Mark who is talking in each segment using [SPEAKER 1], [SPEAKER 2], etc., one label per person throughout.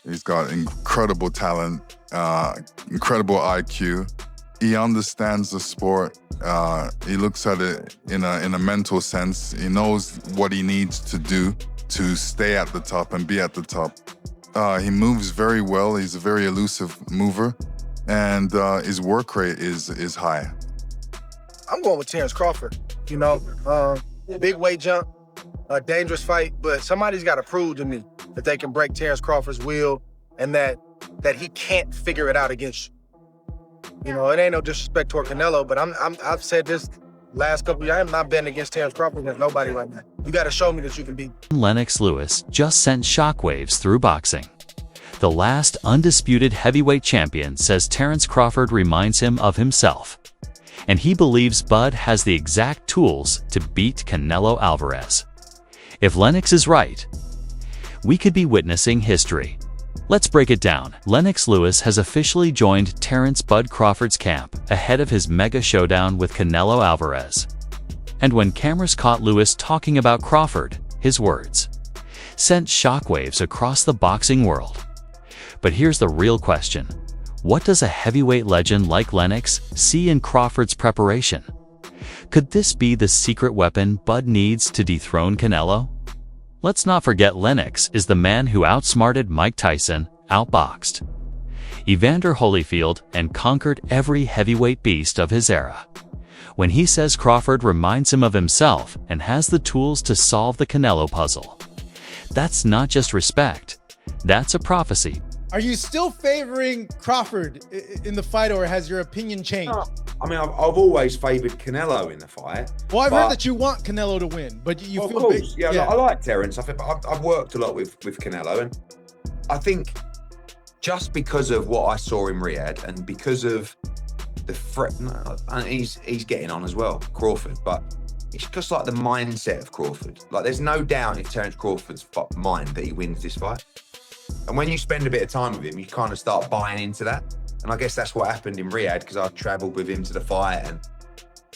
[SPEAKER 1] He's got incredible talent, incredible IQ. He understands the sport. He looks at it in a mental sense. He knows what he needs to do to stay at the top and be at the top. He moves very well. He's a very elusive mover, and his work rate is high.
[SPEAKER 2] I'm going with Terence Crawford. You know, big weight jump, a dangerous fight, but somebody's got to prove to me that they can break Terence Crawford's will and that he can't figure it out against you. You know, it ain't no disrespect toward Canelo, but I've said this last couple of years. I'm not betting against Terence Crawford against nobody right now. You got to show me that you can beat.
[SPEAKER 3] Lennox Lewis just sent shockwaves through boxing. The last undisputed heavyweight champion says Terence Crawford reminds him of himself, and he believes Bud has the exact tools to beat Canelo Alvarez. If Lennox is right, we could be witnessing history. Let's break it down. Lennox Lewis has officially joined Terence "Bud" Crawford's camp ahead of his mega showdown with Canelo Alvarez. And when cameras caught Lewis talking about Crawford, his words sent shockwaves across the boxing world. But here's the real question. What does a heavyweight legend like Lennox see in Crawford's preparation? Could this be the secret weapon Bud needs to dethrone Canelo? Let's not forget Lennox is the man who outsmarted Mike Tyson, outboxed Evander Holyfield, and conquered every heavyweight beast of his era. When he says Crawford reminds him of himself and has the tools to solve the Canelo puzzle, that's not just respect, that's a prophecy.
[SPEAKER 4] Are you still favoring Crawford in the fight, or has your opinion changed?
[SPEAKER 5] No, I mean, I've always favoured Canelo in the fight.
[SPEAKER 4] Well, I've heard that you want Canelo to win, but you feel...
[SPEAKER 5] Of course, yeah. I like Terence. I've worked a lot with Canelo, and I think just because of what I saw in Riyadh and because of the threat, and he's getting on as well, Crawford, but it's just like the mindset of Crawford. Like, there's no doubt in Terence Crawford's mind that he wins this fight. And when you spend a bit of time with him, you kind of start buying into that. And I guess that's what happened in Riyadh, because I travelled with him to the fight, and,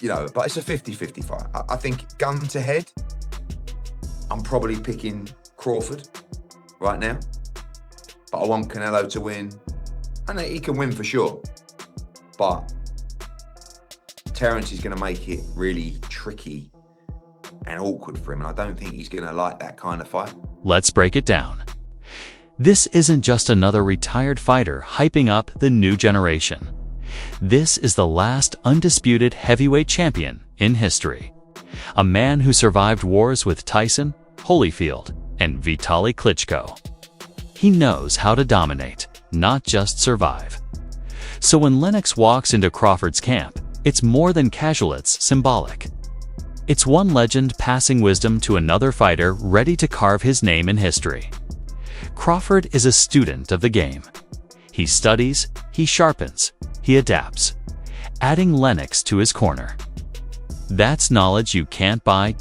[SPEAKER 5] you know, but it's a 50-50 fight. I think gun to head, I'm probably picking Crawford right now. But I want Canelo to win. And he can win for sure. But Terence is going to make it really tricky and awkward for him. And I don't think he's going to like that kind of fight.
[SPEAKER 3] Let's break it down. This isn't just another retired fighter hyping up the new generation. This is the last undisputed heavyweight champion in history. A man who survived wars with Tyson, Holyfield, and Vitaly Klitschko. He knows how to dominate, not just survive. So when Lennox walks into Crawford's camp, it's more than casual, it's symbolic. It's one legend passing wisdom to another fighter ready to carve his name in history. Crawford is a student of the game. He studies, he sharpens, he adapts, adding Lennox to his corner. That's knowledge you can't buy.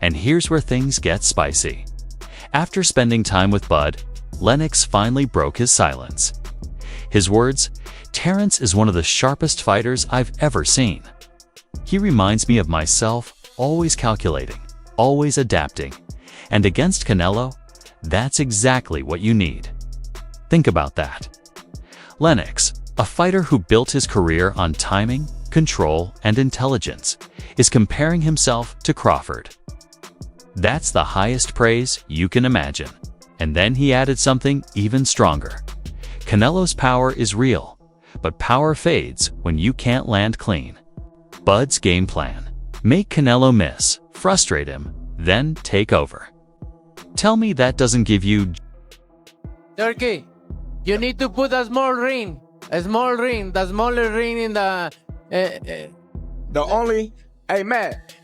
[SPEAKER 3] And here's where things get spicy. After spending time with Bud, Lennox finally broke his silence. His words, "Terence is one of the sharpest fighters I've ever seen. He reminds me of myself, always calculating, always adapting. And against Canelo, that's exactly what you need." Think about that. Lennox, a fighter who built his career on timing, control, and intelligence, is comparing himself to Crawford. That's the highest praise you can imagine. And then he added something even stronger. Canelo's power is real, but power fades when you can't land clean. Bud's game plan: make Canelo miss, frustrate him, then take over. Tell me that doesn't give you
[SPEAKER 6] Turkey, you need to put a small ring, the smaller ring in the.
[SPEAKER 7] The only, hey Matt.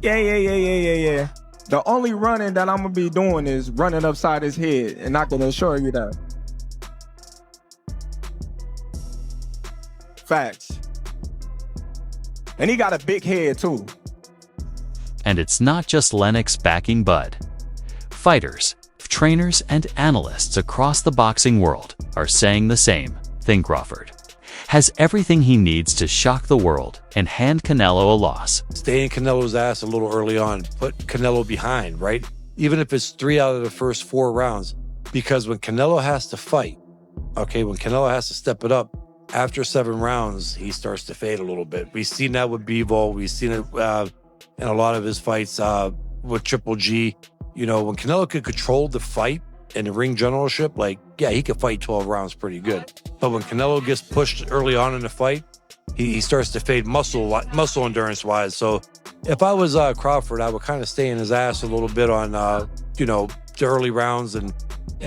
[SPEAKER 7] Yeah. The only running that I'm gonna be doing is running upside his head, and I can assure you that. Facts. And he got a big head too.
[SPEAKER 3] And it's not just Lennox backing Bud. Fighters, trainers, and analysts across the boxing world are saying the same thing. Crawford has everything he needs to shock the world and hand Canelo a loss.
[SPEAKER 8] Stay in Canelo's ass a little early on. Put Canelo behind, right? Even if it's 3 out of the first 4 rounds. Because when Canelo has to fight, okay, when Canelo has to step it up, after 7 rounds, he starts to fade a little bit. We've seen that with Bivol. We've seen it in a lot of his fights with Triple G. You know, when Canelo could control the fight and the ring generalship, like, yeah, he could fight 12 rounds pretty good. But when Canelo gets pushed early on in the fight, he starts to fade muscle endurance-wise. So if I was Crawford, I would kind of stay in his ass a little bit on, you know, the early rounds and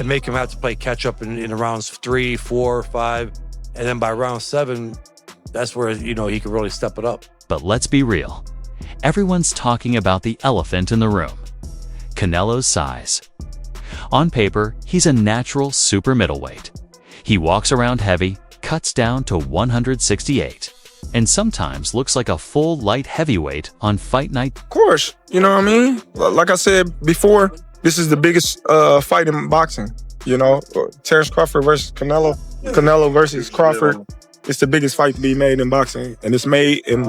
[SPEAKER 8] make him have to play catch-up in rounds 3, 4, 5. And then by round 7, that's where, you know, he could really step it up.
[SPEAKER 3] But let's be real. Everyone's talking about the elephant in the room. Canelo's size. On paper, he's a natural super middleweight. He walks around heavy, cuts down to 168, and sometimes looks like a full light heavyweight on fight night.
[SPEAKER 7] Of course, you know what I mean? Like I said before, this is the biggest fight in boxing. You know, Terence Crawford versus Canelo. Canelo versus Crawford. It's the biggest fight to be made in boxing, and it's made, and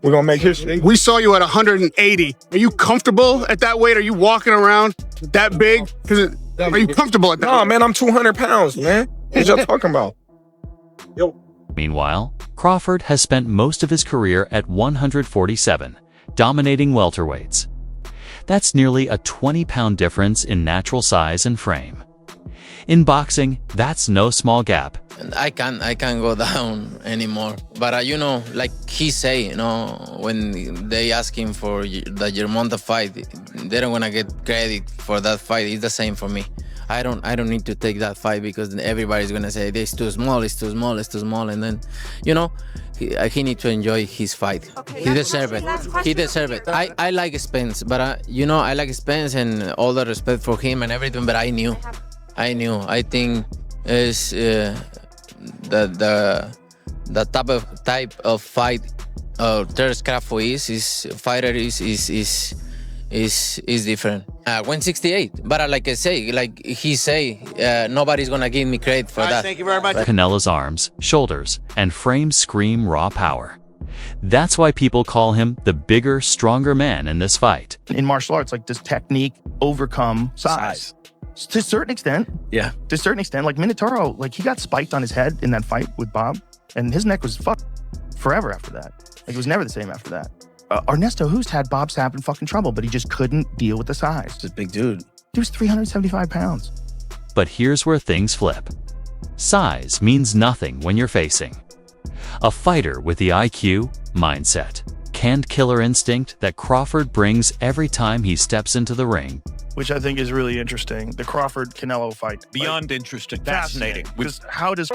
[SPEAKER 7] we're gonna make history.
[SPEAKER 9] We saw you at 180. Are you comfortable at that weight? Are you walking around that big? Are you comfortable at that?
[SPEAKER 7] Nah, man, I'm 200 pounds, man. What y'all talking about?
[SPEAKER 3] Meanwhile, Crawford has spent most of his career at 147, dominating welterweights. That's nearly a 20-pound difference in natural size and frame. In boxing, that's no small gap.
[SPEAKER 6] I can't go down anymore. But you know, like he say, you know, when they ask him for the Germonta fight, they don't wanna get credit for that fight. It's the same for me. I don't need to take that fight because everybody's gonna say it's too small, and then, you know, he need to enjoy his fight.
[SPEAKER 10] Okay,
[SPEAKER 6] He deserve it. He deserve it. I like Spence, but you know, I like Spence and all the respect for him and everything. But I knew. I think is the type of fight Terence Crawford is different. 168, but like I say, like he say, nobody's gonna give me credit for that.
[SPEAKER 9] Thank you very much.
[SPEAKER 3] Canelo's arms, shoulders, and frame scream raw power. That's why people call him the bigger, stronger man in this fight.
[SPEAKER 11] In martial arts, like, does technique overcome size? To a certain extent.
[SPEAKER 6] Yeah.
[SPEAKER 11] To a certain extent. Like Minotauro, like, he got spiked on his head in that fight with Bob, and his neck was fucked forever after that. Like, it was never the same after that. Ernesto Hoost had Bob Sapp in fucking trouble, but he just couldn't deal with the size.
[SPEAKER 6] He's a big dude.
[SPEAKER 11] He was 375 pounds.
[SPEAKER 3] But here's where things flip. Size means nothing when you're facing a fighter with the IQ, mindset, and killer instinct that Crawford brings every time he steps into the ring.
[SPEAKER 11] Which I think is really interesting. The Crawford-Canelo fight.
[SPEAKER 12] Beyond interesting. Fascinating.
[SPEAKER 11] Because how does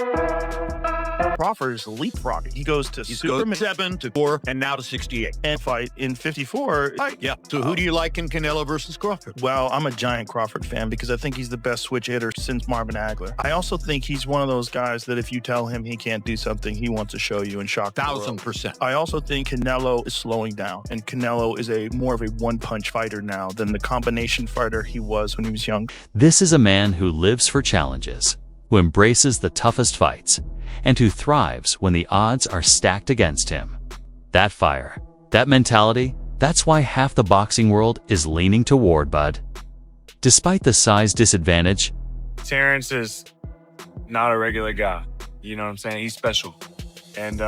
[SPEAKER 11] Crawford is leapfrogging? He goes to
[SPEAKER 12] He's
[SPEAKER 11] super
[SPEAKER 12] go 7 to 4 and now to 68.
[SPEAKER 11] and fight in 54.
[SPEAKER 12] Yeah. So who do you like in Canelo versus Crawford?
[SPEAKER 11] Well, I'm a giant Crawford fan because I think he's the best switch hitter since Marvin Hagler. I also think he's one of those guys that if you tell him he can't do something, he wants to show you and shock the world.
[SPEAKER 12] 1000%.
[SPEAKER 11] I also think Canelo is slowing down, and Canelo is more of a one-punch fighter now than the combination fighter he was when he was young.
[SPEAKER 3] This is a man who lives for challenges, who embraces the toughest fights, and who thrives when the odds are stacked against him. That fire, that mentality, that's why half the boxing world is leaning toward Bud. Despite the size disadvantage,
[SPEAKER 13] Terence is not a regular guy. You know what I'm saying? He's special. And,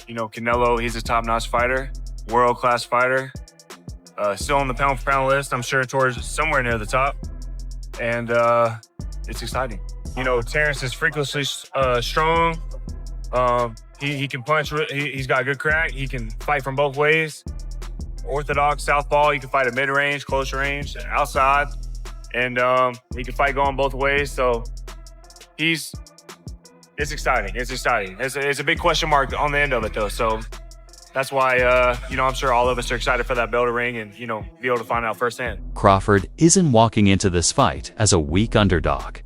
[SPEAKER 13] you know, Canelo, he's a top-notch fighter, world-class fighter. Still on the pound-for-pound list, I'm sure towards somewhere near the top. And it's exciting. You know, Terence is freakishly strong. He can punch. He's got good crack. He can fight from both ways. Orthodox, southpaw. He can fight at mid-range, close range, outside. And he can fight going both ways. So it's exciting. It's exciting. It's a big question mark on the end of it, though. So that's why, I'm sure all of us are excited for that bell to ring and, be able to find out firsthand.
[SPEAKER 3] Crawford isn't walking into this fight as a weak underdog.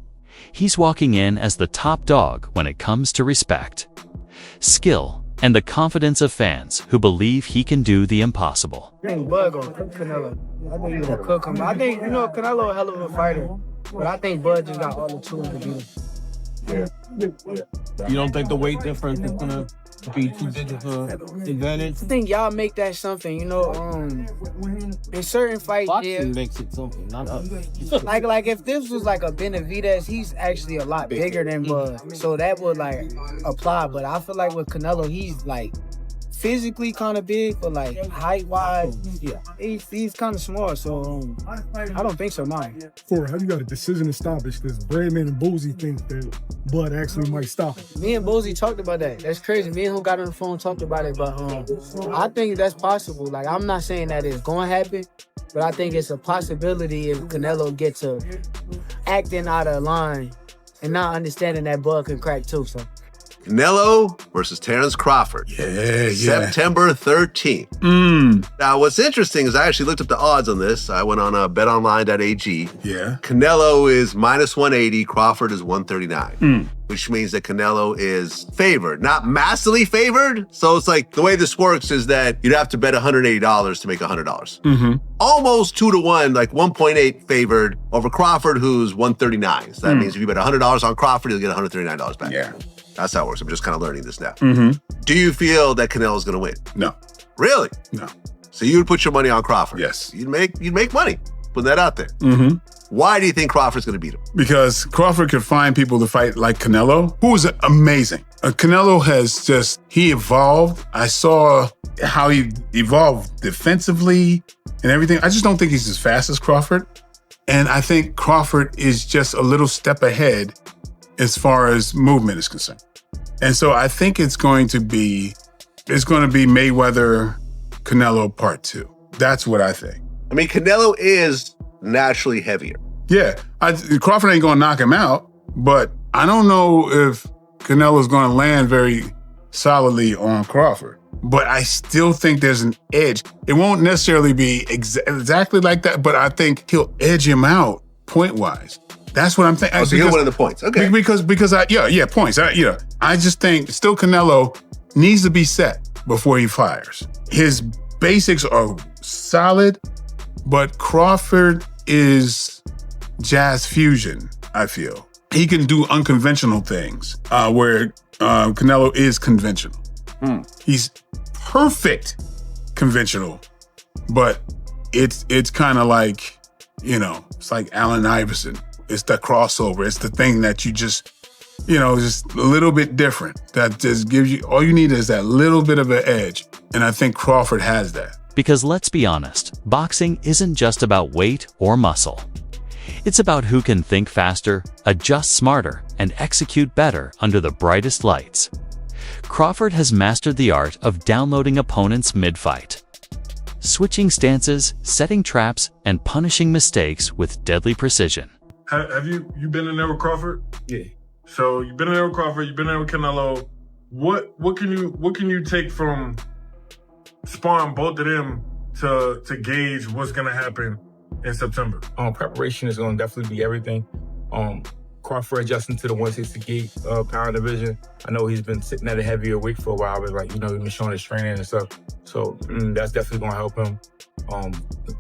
[SPEAKER 3] He's walking in as the top dog when it comes to respect, skill, and the confidence of fans who believe he can do the impossible.
[SPEAKER 2] I think Bud gonna cook Canelo. I think he's gonna cook him. I think, Canelo a hell of a fighter, but I think Bud just got all the tools to beat him.
[SPEAKER 10] You don't think the weight difference is gonna be too big of an advantage?
[SPEAKER 2] I think y'all make that something, in certain fights,
[SPEAKER 10] Boxing makes it something, not us.
[SPEAKER 2] like if this was like a Benavidez, he's actually a lot bigger than Bud, so that would like apply. But I feel like with Canelo, he's like physically kind of big, but like height-wise, he's kind of small. So I don't think so, man.
[SPEAKER 14] How you got a decision established? Because Bradman and Boozy think that Bud actually might stop him.
[SPEAKER 2] Me and Boozy talked about that. That's crazy. Me and him got on the phone, talked about it, but I think that's possible. Like, I'm not saying that it's going to happen, but I think it's a possibility if Canelo gets to acting out of line and not understanding that Bud can crack too. So.
[SPEAKER 15] Canelo versus Terence Crawford.
[SPEAKER 14] Yeah.
[SPEAKER 15] September 13th. Now, what's interesting is I actually looked up the odds on this. I went on betonline.ag.
[SPEAKER 14] Yeah.
[SPEAKER 15] Canelo is minus 180. Crawford is 139. Which means that Canelo is favored, not massively favored. So it's like the way this works is that you'd have to bet $180 to make $100. Almost 2-1, like 1.8 favored over Crawford, who's 139. So that means if you bet $100 on Crawford, you'll get $139 back.
[SPEAKER 14] Yeah.
[SPEAKER 15] That's how it works. I'm just kind of learning this now.
[SPEAKER 14] Mm-hmm.
[SPEAKER 15] Do you feel that Canelo's going to win?
[SPEAKER 14] No.
[SPEAKER 15] Really?
[SPEAKER 14] No.
[SPEAKER 15] So you would put your money on Crawford?
[SPEAKER 14] Yes.
[SPEAKER 15] You'd make money. Put that out there.
[SPEAKER 14] Mm-hmm.
[SPEAKER 15] Why do you think Crawford's going to beat him?
[SPEAKER 14] Because Crawford could find people to fight like Canelo, who is amazing. Canelo has he evolved. I saw how he evolved defensively and everything. I just don't think he's as fast as Crawford. And I think Crawford is just a little step ahead as far as movement is concerned. And so I think it's going to be Mayweather Canelo Part 2. That's what I think.
[SPEAKER 15] I mean, Canelo is naturally heavier.
[SPEAKER 14] Yeah, Crawford ain't gonna knock him out, but I don't know if Canelo's gonna land very solidly on Crawford. But I still think there's an edge. It won't necessarily be exactly like that, but I think he'll edge him out point-wise. That's what I'm thinking.
[SPEAKER 15] So he'll win the points. Okay.
[SPEAKER 14] Because points. I just think still Canelo needs to be set before he fires. His basics are solid, but Crawford is jazz fusion, I feel. He can do unconventional things where Canelo is conventional. He's perfect conventional, but it's kind of like, it's like Allen Iverson. It's the crossover. It's the thing that you just a little bit different. That just gives you, all you need is that little bit of an edge. And I think Crawford has that.
[SPEAKER 3] Because let's be honest, boxing isn't just about weight or muscle. It's about who can think faster, adjust smarter, and execute better under the brightest lights. Crawford has mastered the art of downloading opponents mid-fight, switching stances, setting traps, and punishing mistakes with deadly precision.
[SPEAKER 14] Have you been in there with Crawford?
[SPEAKER 10] Yeah.
[SPEAKER 14] So you've been in there with Crawford, you've been there with Canelo. What can you take from sparring both of them to gauge what's gonna happen in September?
[SPEAKER 10] Preparation is gonna definitely be everything. Crawford adjusting to the 168 pound division. I know he's been sitting at a heavier weight for a while, but he's been showing his training and stuff. So that's definitely gonna help him.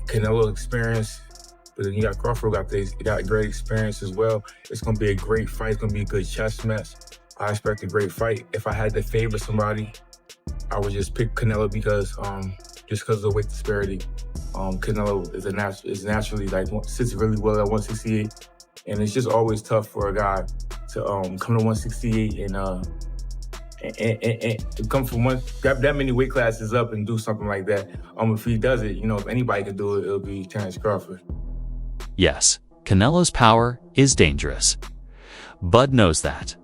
[SPEAKER 10] Canelo experience. But then you got Crawford, got great experience as well. It's gonna be a great fight. It's gonna be a good chess match. I expect a great fight. If I had to favor somebody, I would just pick Canelo because of the weight disparity. Canelo is naturally sits really well at 168, and it's just always tough for a guy to come to 168 and come from that many weight classes up and do something like that. If he does it, if anybody can do it, it'll be Terence Crawford.
[SPEAKER 3] Yes, Canelo's power is dangerous. Bud knows that.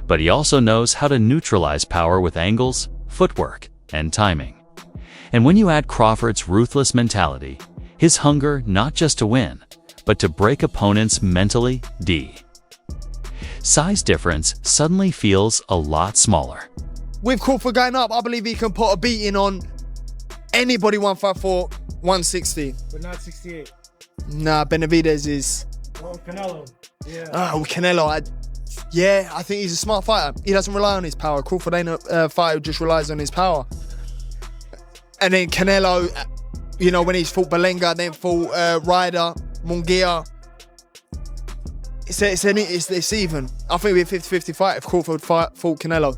[SPEAKER 3] But he also knows how to neutralize power with angles, footwork, and timing. And when you add Crawford's ruthless mentality, his hunger not just to win, but to break opponents mentally, size difference suddenly feels a lot smaller.
[SPEAKER 16] With Crawford going up, I believe he can put a beating on anybody 154, 160.
[SPEAKER 2] But not 68.
[SPEAKER 16] Nah, Benavidez is...
[SPEAKER 2] Oh, Canelo. Yeah.
[SPEAKER 16] Oh, Canelo. I think he's a smart fighter. He doesn't rely on his power. Crawford ain't a fighter who just relies on his power. And then Canelo, you know, when he's fought Belenga, then fought Ryder, Munguia. It's even. I think it'd be a 50-50 fight if Crawford fought Canelo.